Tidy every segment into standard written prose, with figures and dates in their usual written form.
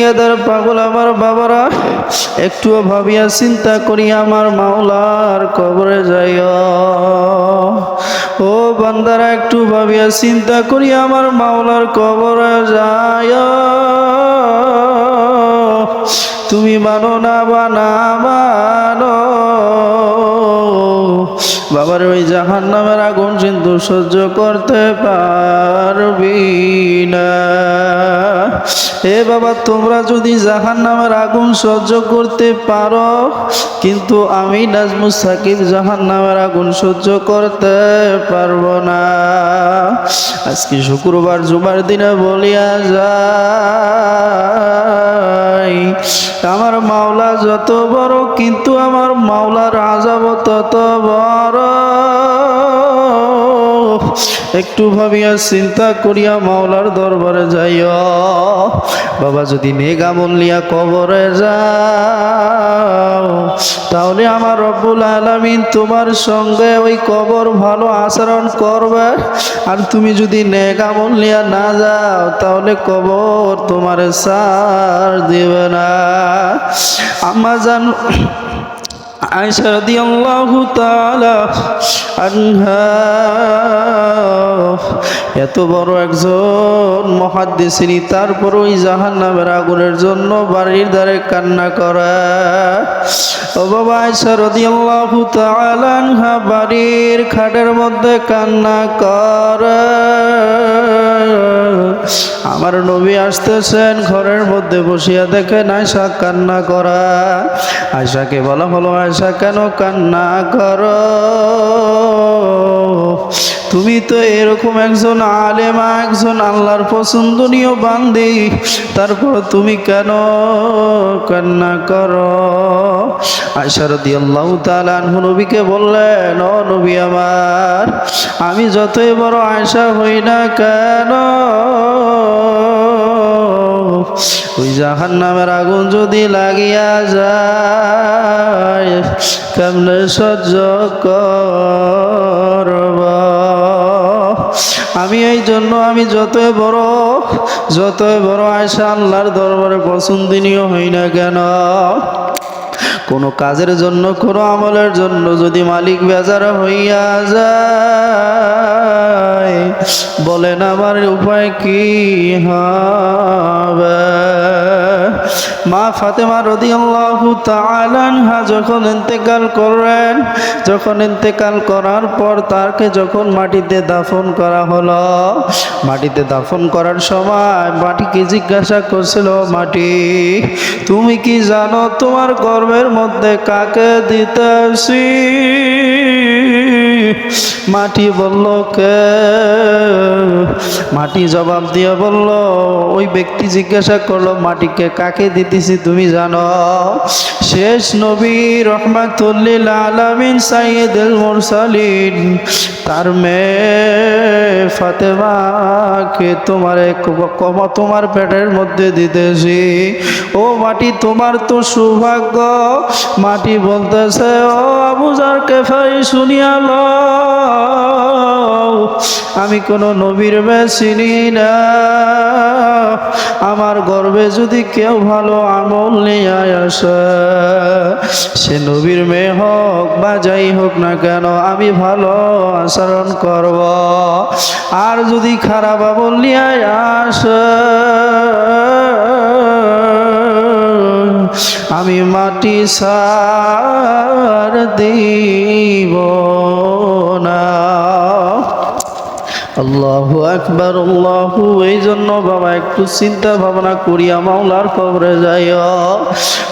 দুনিয়াদার পাগল আমার বাবারা, একটুও ভাবিয়া চিন্তা করি আমার মাওলার কবরে যাইও। ও বান্দারা, একটু ভাবিয়া চিন্তা করি আমার মাওলার কবরে যাইও। তুমি মানো না বা না মানো, বাবার ওই জাহান্নামের আগুন কিন্তু সহ্য করতে পারবি না। এ বাবা, তোমরা যদি জাহান্নামের আগুন সহ্য করতে পারো, কিন্তু আমি নাজমুস সাকিব জাহান্নামের আগুন সহ্য করতে পারবো না। আজকে শুক্রবার জুমার দিনে বলিয়া যায়, আমার মাওলা যত বড়, কিন্তু আমার মাওলার আযাব তত বড়। একটু ভাবিয়া চিন্তা করিয়া মাওলার দরবারে যাইও। বাবা, যদি নেক আমল নিয়া কবরে যাও, তাহলে আমার রব্বুল আলামিন তোমার সঙ্গে ওই কবর ভালো আচরণ করবে। আর তুমি যদি নেক আমল নিয়া না যাও, তাহলে কবর তোমার ছাড় দিবে না। আম্মা জান আয়েশা রাদিয়াল্লাহু তাআলা আনহা এত বড় একজন মুহাদ্দিসিনী, তারপর ওই জাহান্নামের আগুনের জন্য বাড়ির ধারে কান্না করে। ও বাবা, আয়েশা রাদিয়াল্লাহু তাআলা আনহা বাড়ির খাটের মধ্যে কান্না করে। আমার নবী আসতেছেন, ঘরের মধ্যে বসিয়া দেখেন আয়েশা কান্না করা। আয়েশাকে বলা হলো, আয়েশা কেন কান্না করো? তুমি তো এরকম একজন আলেমা, একজন আল্লাহর পছন্দনীয় বান্দি, তারপর তুমি কেন কান্না করো? আয়েশা রাদিয়াল্লাহু তাআলা আনহা নবীকে বললেন, ও নবী আমার, আমি যতই বড় আয়েশা হই না কেন, ওই জাহান্নামের আগুন যদি লাগিয়া যায়, কেমনে সহ্য করব? আমি এই জন্য আমি যতই বড় আয়েশা আল্লাহর দরবারে পছন্দনীয় হই না কেন, কোনো কাজের জন্য, কোনো আমলের জন্য যদি মালিক বেজার হইয়া যায়, বলেন আমার উপায় কি হবে? মা ফাতেমা রাদিয়াল্লাহু তাআলা আনহা যখন ইন্তেকাল করেন, যখন ইন্তেকাল করার পর তাকে যখন মাটিতে দাফন করা হলো, মাটিতে দাফন করার সময় মাটিকে জিজ্ঞাসা করছিল, মাটি তুমি কি জানো তোমার গর্ভের মধ্যে কাকে দিতেছি? মাটি বলল, কে? মাটি জবাব দিয়ে বলল, ওই ব্যক্তি জিজ্ঞাসা করলো, মাটিকে কাকে দিতেছি তুমি জানো? শেষ নবী রহমাতুল্লিল আলামিন সাইয়্যিদুল মুরসালিন, তার মেয়ে ফাতেমাকে তোমার পেটের মধ্যে দিতেছি। ও মাটি, তোমার তো সৌভাগ্য। মাটি বলতেছে, ও আবু যার গিফারি, শুনিয়া লও, আমি কোনো নবীর মেয়ে চিনি না। আমার গর্ভে যদি কেউ ভালো আমল নিয়ে আসে, সে নবীর মেয়ে হোক বা যাই হোক না কেন, আমি ভালো আচরণ করব। আর যদি খারাপ আমল নিয়ে আসে, আমি মাটি ছাড় দিব না। আল্লাহু আকবার, আল্লাহু। এই জন্য বাবা একটু চিন্তা ভাবনা করিয়া মাওলার কবরে যাইও।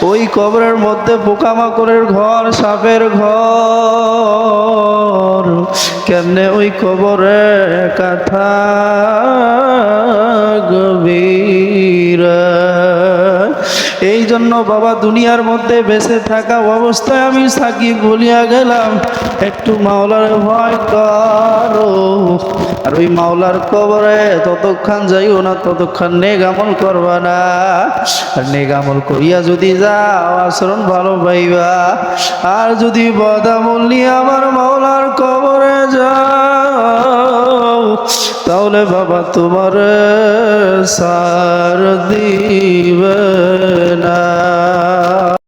ওই কবরের মধ্যে পোকামাকড়ের ঘর, সাপের ঘর, কেমনে ওই কবরে কথা গভীর। এই জন্য বাবা দুনিয়ার মধ্যে বেঁচে থাকা অবস্থায় আমি সাকিব বলিয়া গেলাম, একটু মাওলার ভয় করো। আর ওই মাওলার কবরে ততক্ষণ যাইও না ততক্ষণ নেক আমল করবা না। আর নেক আমল করিয়া যদি যাও, আচরণ ভালো পাইবা। আর যদি বদ আমল নিয়ে আমার মাওলার কবরে যাও, যাও তাহলে বাবা তোমার সার দিবে না।